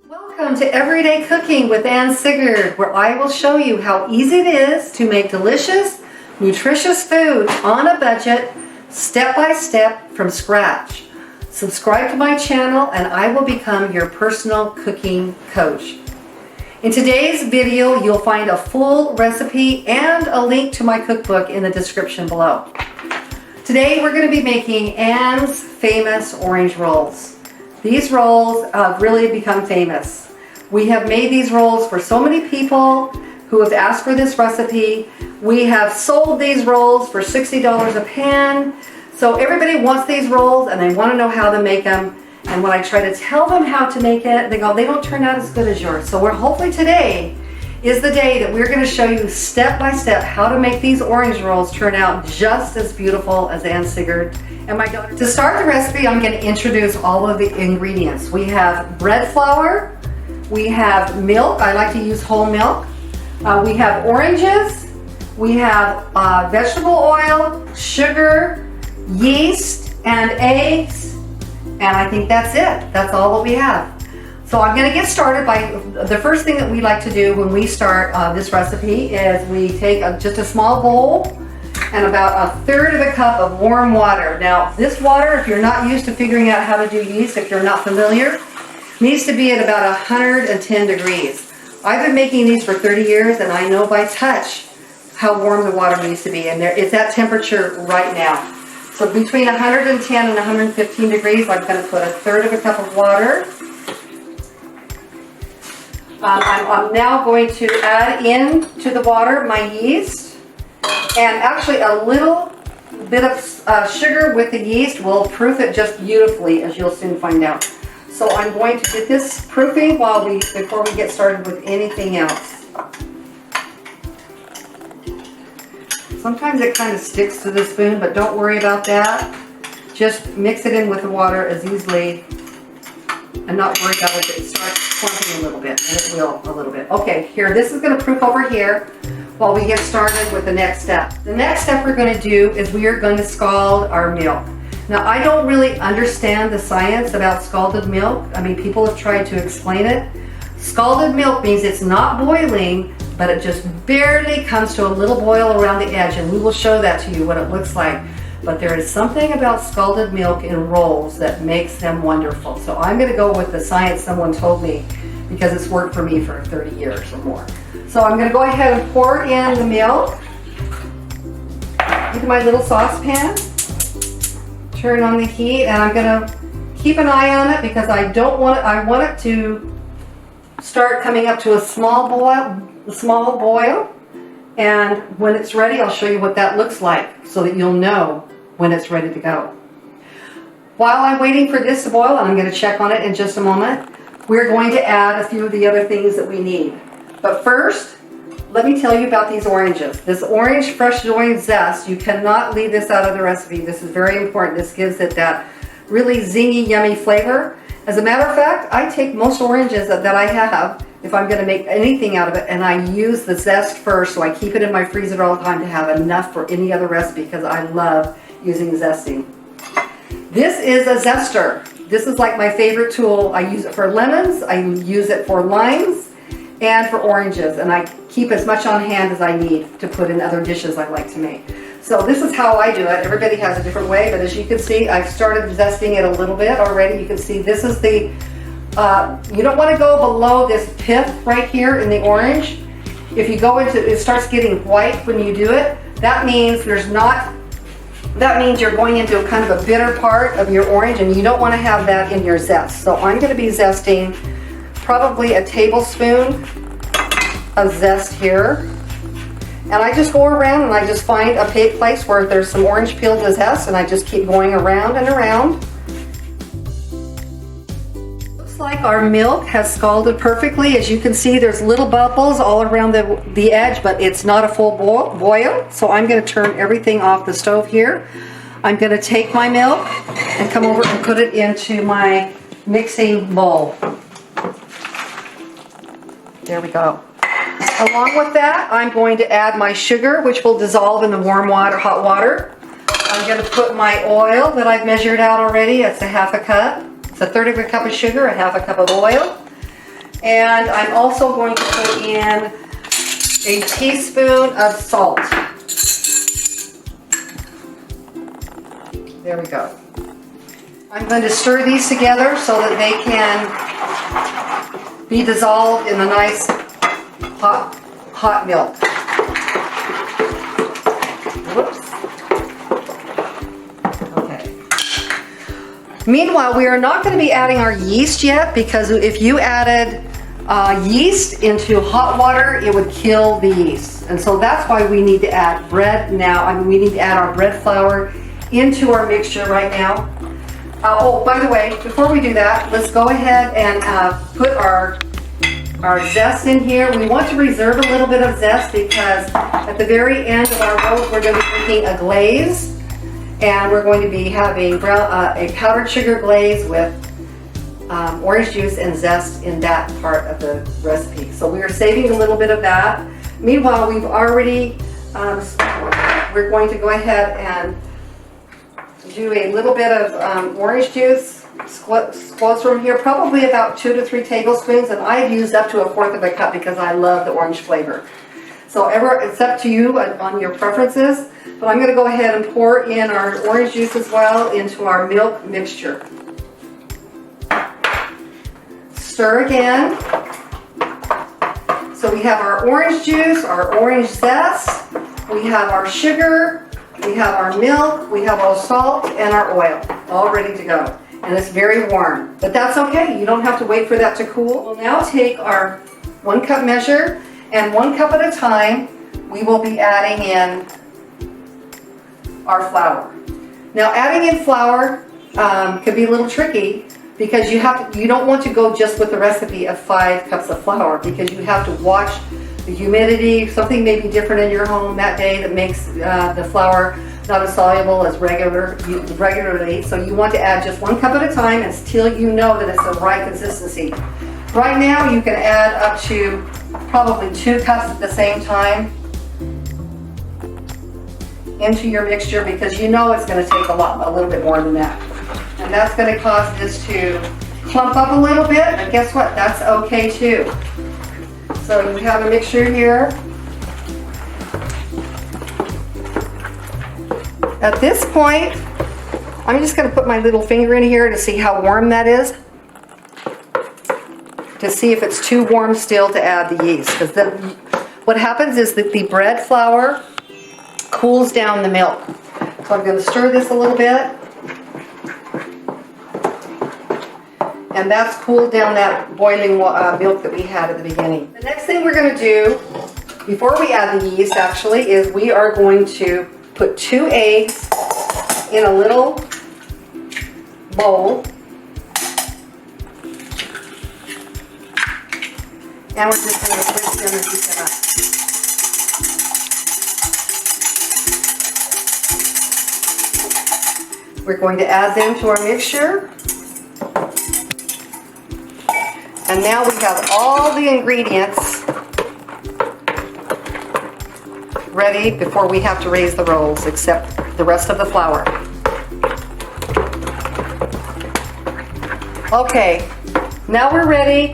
Welcome to Everyday Cooking with Ann Sigurd, where I will show you how easy it is to make delicious, nutritious food on a budget, step by step from scratch. Subscribe to my channel and I will become your personal cooking coach. In today's video, you'll find a full recipe and a link to my cookbook in the description below. Today we're going to be making Ann's famous orange rolls. These rolls have really become famous. We have made these rolls for so many people who have asked for this recipe. We have sold these rolls for $60 a pan. So everybody wants these rolls and they want to know how to make them. And when I try to tell them how to make it, they go, they don't turn out as good as yours. So hopefully today is the day that we're going to show you step by step how to make these orange rolls turn out just as beautiful as Ann Sigurd and my daughter. To start the recipe, I'm going to introduce all of the ingredients. We have bread flour, we have milk, I like to use whole milk, we have oranges, we have vegetable oil, sugar, yeast, and eggs, and I think that's it. That's all that we have. So I'm going to get started by, the first thing that we like to do when we start this recipe is we take just a small bowl and about 1/3 of a cup of warm water. Now this water, if you're not used to figuring out how to do yeast, if you're not familiar, needs to be at about 110 degrees. I've been making these for 30 years and I know by touch how warm the water needs to be, and it's at temperature right now. So between 110 and 115 degrees, I'm going to put 1/3 of a cup of water. I'm now going to add in to the water my yeast, and actually a little bit of sugar with the yeast will proof it just beautifully, as you'll soon find out. So I'm going to get this proofing before we get started with anything else. Sometimes it kind of sticks to the spoon, but don't worry about that. Just mix it in with the water as easily and not worry about it if it starts clumping a little bit, and it will a little bit. Okay, here, this is going to proof over here while we get started with the next step. The next step we're going to do is we are going to scald our milk. Now, I don't really understand the science about scalded milk. I mean, people have tried to explain it. Scalded milk means it's not boiling, but it just barely comes to a little boil around the edge, and we will show that to you what it looks like. But there is something about scalded milk in rolls that makes them wonderful. So I'm going to go with the science someone told me because it's worked for me for 30 years or more. So I'm going to go ahead and pour in the milk into my little saucepan. Turn on the heat, and I'm going to keep an eye on it because I want it to start coming up to a small boil. And when it's ready, I'll show you what that looks like so that you'll know when it's ready to go. While I'm waiting for this to boil, and I'm going to check on it in just a moment, we're going to add a few of the other things that we need. But first, let me tell you about these oranges. This orange, fresh orange zest, you cannot leave this out of the recipe. This is very important. This gives it that really zingy, yummy flavor. As a matter of fact, I take most oranges that I have, if I'm going to make anything out of it, and I use the zest first, so I keep it in my freezer all the time to have enough for any other recipe because I love using zesting. This is a zester. This is like my favorite tool. I use it for lemons, I use it for limes, and for oranges, and I keep as much on hand as I need to put in other dishes I like to make. So this is how I do it. Everybody has a different way, but as you can see, I've started zesting it a little bit already. You can see this is the you don't want to go below this pith right here in the orange. If you go into it, starts getting white when you do it. That means you're going into a kind of a bitter part of your orange, and you don't want to have that in your zest. So I'm going to be zesting probably a tablespoon of zest here. And I just go around and I just find a place where there's some orange peeled zest, and I just keep going around and around. Like our milk has scalded perfectly. As you can see, there's little bubbles all around the edge, but it's not a full boil. So I'm going to turn everything off the stove here. I'm going to take my milk and come over and put it into my mixing bowl. There we go. Along with that, I'm going to add my sugar, which will dissolve in the warm water, hot water. I'm going to put my oil that I've measured out already. It's a 1/2 cup. It's 1/3 of a cup of sugar, 1/2 cup of oil. And I'm also going to put in a teaspoon of salt. There we go. I'm going to stir these together so that they can be dissolved in the nice hot milk. Whoops. Okay. Meanwhile, we are not going to be adding our yeast yet, because if you added yeast into hot water, it would kill the yeast. And so that's why we need to add bread now. I mean, we need to add our bread flour into our mixture right now. Oh, by the way, before we do that, let's go ahead and put our zest in here. We want to reserve a little bit of zest because at the very end of our rolls, we're going to be making a glaze, and we're going to be having a powdered sugar glaze with orange juice and zest in that part of the recipe. So we are saving a little bit of that. Meanwhile, we've already, we're going to go ahead and do a little bit of orange juice squoze from here, probably about 2 to 3 tablespoons, and I've used up to 1/4 of a cup because I love the orange flavor. So it's up to you on your preferences, but I'm going to go ahead and pour in our orange juice as well into our milk mixture. Stir again. So we have our orange juice, our orange zest, we have our sugar, we have our milk, we have our salt, and our oil, all ready to go. And it's very warm, but that's okay. You don't have to wait for that to cool. We'll now take our 1 cup measure, and 1 cup at a time, we will be adding in our flour. Now, adding in flour could be a little tricky because you don't want to go just with the recipe of 5 cups of flour, because you have to watch the humidity. Something may be different in your home that day that makes the flour not as soluble as regularly. So you want to add just 1 cup at a time until you know that it's the right consistency. Right now you can add up to probably 2 cups at the same time into your mixture, because you know it's going to take a little bit more than that. And that's going to cause this to clump up a little bit, but guess what? That's okay too. So you have a mixture here. At this point, I'm just going to put my little finger in here to see how warm that is, to see if it's too warm still to add the yeast. Because then what happens is that the bread flour cools down the milk. So I'm going to stir this a little bit. And that's cooled down that boiling milk that we had at the beginning. The next thing we're going to do, before we add the yeast actually, is we are going to put 2 eggs in a little bowl. And we're just going to twist them and heat them up. We're going to add them to our mixture. And now we have all the ingredients ready before we have to raise the rolls, except the rest of the flour. Okay, now we're ready.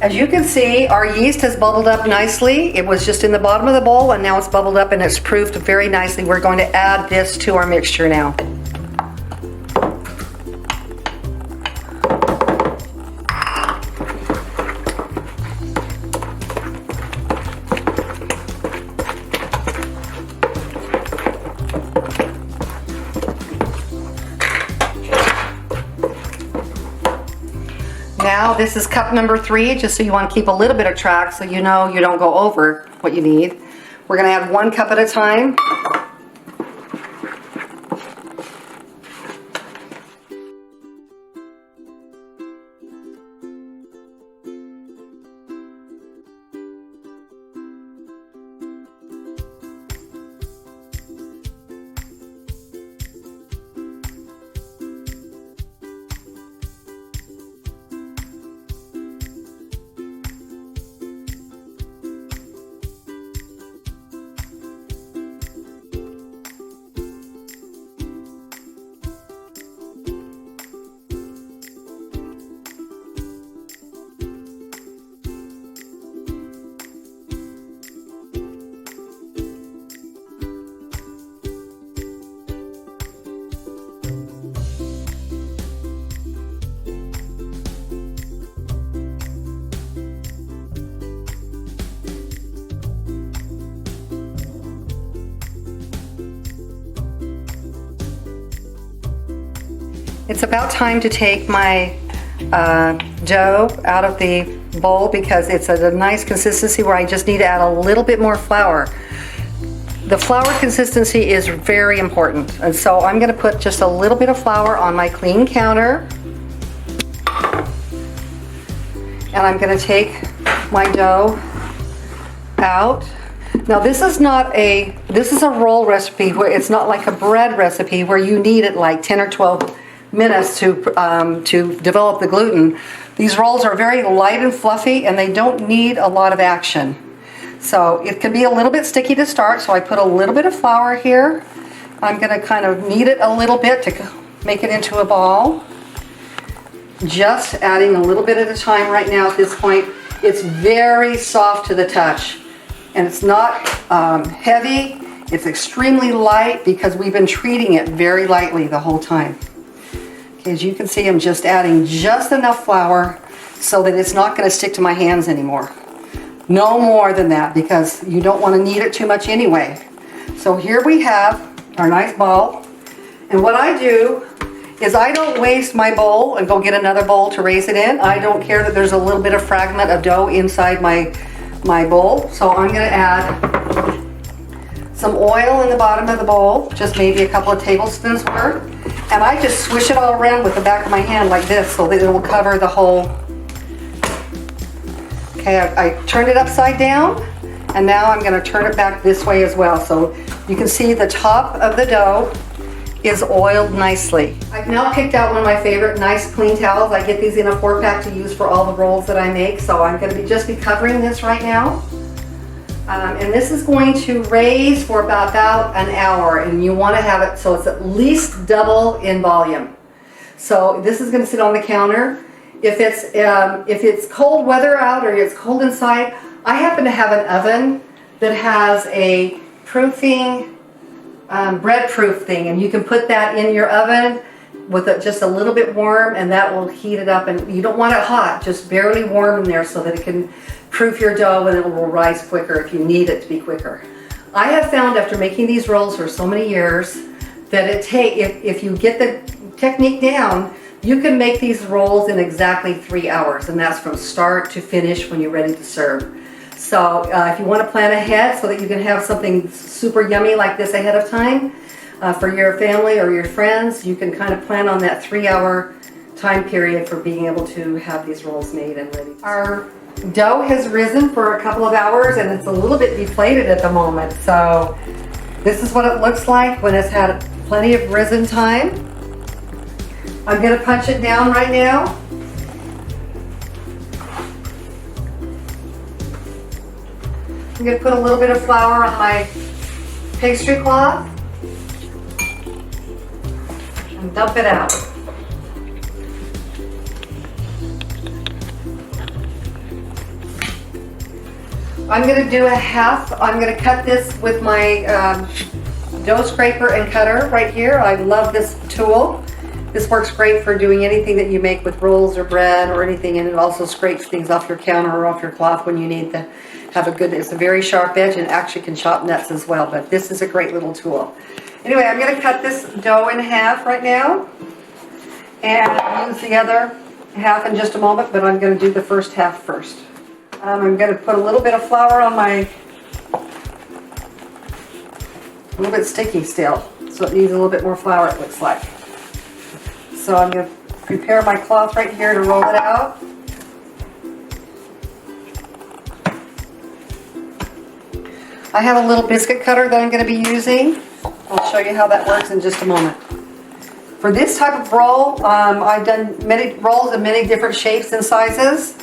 As you can see, our yeast has bubbled up nicely. It was just in the bottom of the bowl, and now it's bubbled up and it's proofed very nicely. We're going to add this to our mixture now. Now this is cup number 3, just so you want to keep a little bit of track so you know you don't go over what you need. We're going to add 1 cup at a time. It's about time to take my dough out of the bowl because it's at a nice consistency where I just need to add a little bit more flour. The flour consistency is very important, and so I'm going to put just a little bit of flour on my clean counter, and I'm going to take my dough out. Now this is a roll recipe where it's not like a bread recipe where you need it like 10 or 12 minutes to develop the gluten. These rolls are very light and fluffy and they don't need a lot of action. So it can be a little bit sticky to start, so I put a little bit of flour here. I'm going to kind of knead it a little bit to make it into a ball. Just adding a little bit at a time right now at this point. It's very soft to the touch and it's not heavy. It's extremely light because we've been treating it very lightly the whole time. Okay, as you can see, I'm just adding just enough flour so that it's not going to stick to my hands anymore. No more than that because you don't want to knead it too much anyway. So here we have our nice ball. And what I do is I don't waste my bowl and go get another bowl to raise it in. I don't care that there's a little bit of fragment of dough inside my bowl. So I'm going to add some oil in the bottom of the bowl, just maybe a couple of tablespoons worth. And I just swish it all around with the back of my hand like this so that it will cover the whole. Okay, I turned it upside down and now I'm going to turn it back this way as well. So you can see the top of the dough is oiled nicely. I've now picked out one of my favorite nice clean towels. I get these in a 4-pack to use for all the rolls that I make. So I'm going to just be covering this right now. And this is going to raise for about an hour, and you want to have it so it's at least double in volume. So this is going to sit on the counter. If it's cold weather out or it's cold inside, I happen to have an oven that has a proofing, bread-proof thing, and you can put that in your oven with it just a little bit warm, and that will heat it up. And you don't want it hot, just barely warm in there so that it can proof your dough and it will rise quicker if you need it to be quicker. I have found after making these rolls for so many years that if you get the technique down, you can make these rolls in exactly 3 hours, and that's from start to finish when you're ready to serve. So if you want to plan ahead so that you can have something super yummy like this ahead of time for your family or your friends, you can kind of plan on that 3-hour time period for being able to have these rolls made and ready. Our dough has risen for a couple of hours and it's a little bit deflated at the moment. So this is what it looks like when it's had plenty of risen time. I'm going to punch it down right now. I'm going to put a little bit of flour on my pastry cloth and dump it out. I'm going to do a half. I'm going to cut this with my dough scraper and cutter right here. I love this tool. This works great for doing anything that you make with rolls or bread or anything, and it also scrapes things off your counter or off your cloth when you need to have a good, it's a very sharp edge and actually can chop nuts as well, but this is a great little tool. Anyway, I'm going to cut this dough in half right now and use the other half in just a moment, but I'm going to do the first half first. I'm going to put a little bit of flour on a little bit sticky still, so it needs a little bit more flour, it looks like. So I'm going to prepare my cloth right here to roll it out. I have a little biscuit cutter that I'm going to be using. I'll show you how that works in just a moment. For this type of roll, I've done many rolls in many different shapes and sizes.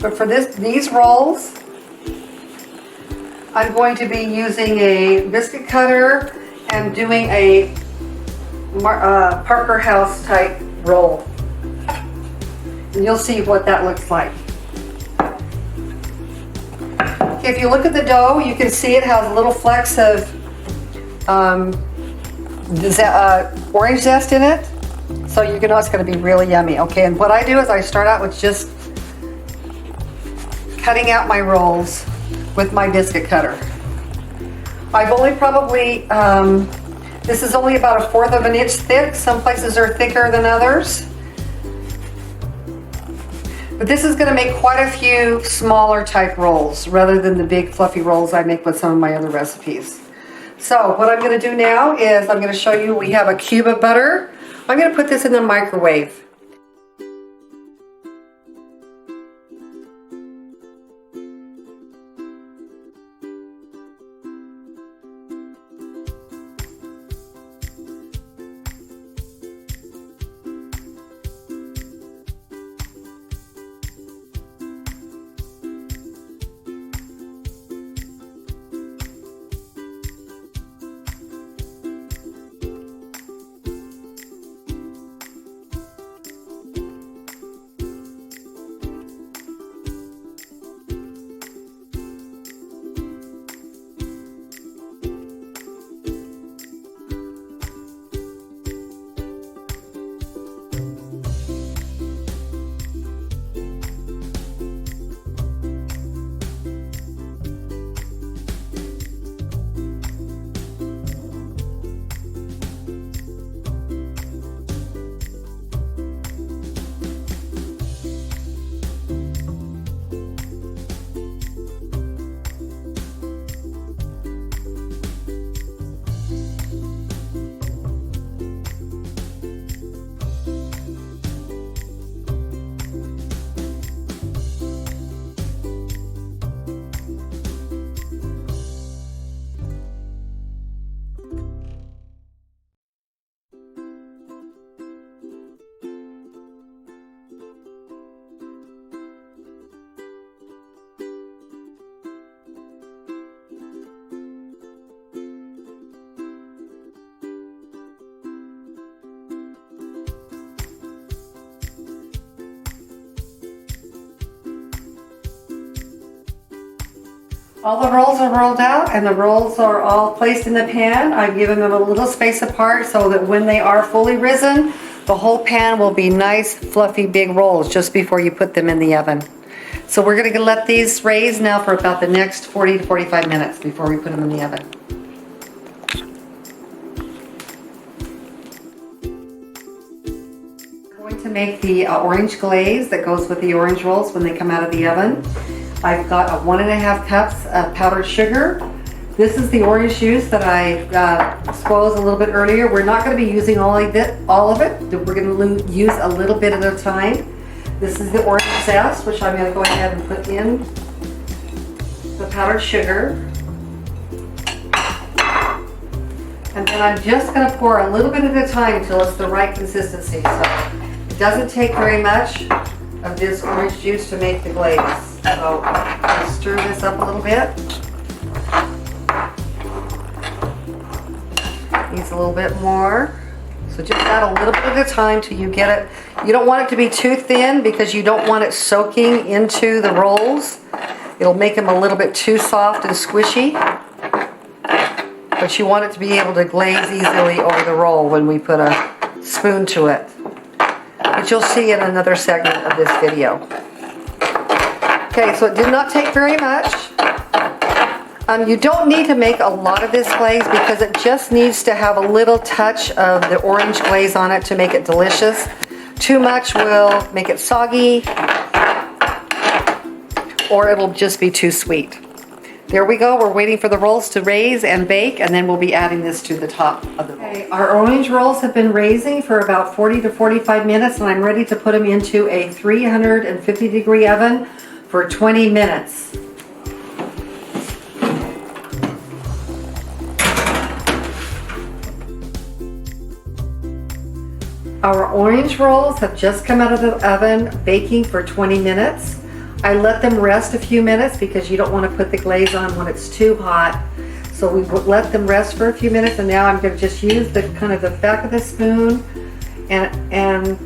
But for these rolls, I'm going to be using a biscuit cutter and doing a Parker House type roll. And you'll see what that looks like. Okay, if you look at the dough, you can see it has little flecks of orange zest in it. So you know it's going to be really yummy. Okay, and what I do is I start out with just cutting out my rolls with my biscuit cutter. I've only probably This is only about 1/4 of an inch thick. Some places are thicker than others. But this is going to make quite a few smaller type rolls rather than the big fluffy rolls I make with some of my other recipes. So what I'm going to do now is I'm going to show you, we have a cube of butter. I'm going to put this in the microwave. All the rolls are rolled out and the rolls are all placed in the pan. I've given them a little space apart so that when they are fully risen, the whole pan will be nice, fluffy, big rolls just before you put them in the oven. So we're going to let these raise now for about the next 40 to 45 minutes before we put them in the oven. We're going to make the orange glaze that goes with the orange rolls when they come out of the oven. I've got 1½ cups of powdered sugar. This is the orange juice that I squoze a little bit earlier. We're not going to be using all of it. We're going to use a little bit at a time. This is the orange zest, which I'm going to go ahead and put in the powdered sugar. And then I'm just going to pour a little bit at a time until it's the right consistency. So it doesn't take very much of this orange juice to make the glaze. So I'll stir this up a little bit. Needs a little bit more. So just add a little bit at a time till you get it. You don't want it to be too thin because you don't want it soaking into the rolls. It'll make them a little bit too soft and squishy. But you want it to be able to glaze easily over the roll when we put a spoon to it, which you'll see in another segment of this video. Okay, so it did not take very much. You don't need to make a lot of this glaze because it just needs to have a little touch of the orange glaze on it to make it delicious. Too much will make it soggy, or it'll just be too sweet. There we go. We're waiting for the rolls to raise and bake, and then we'll be adding this to the top of the roll. Okay, our orange rolls have been raising for about 40 to 45 minutes, and I'm ready to put them into a 350-degree oven for 20 minutes. Our orange rolls have just come out of the oven baking for 20 minutes. I let them rest a few minutes because you don't want to put the glaze on when it's too hot. So we let them rest for a few minutes, and now I'm going to just use the kind of the back of the spoon and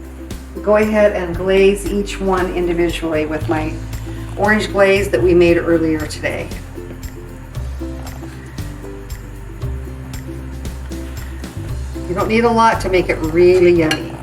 go ahead and glaze each one individually with my orange glaze that we made earlier today. You don't need a lot to make it really yummy.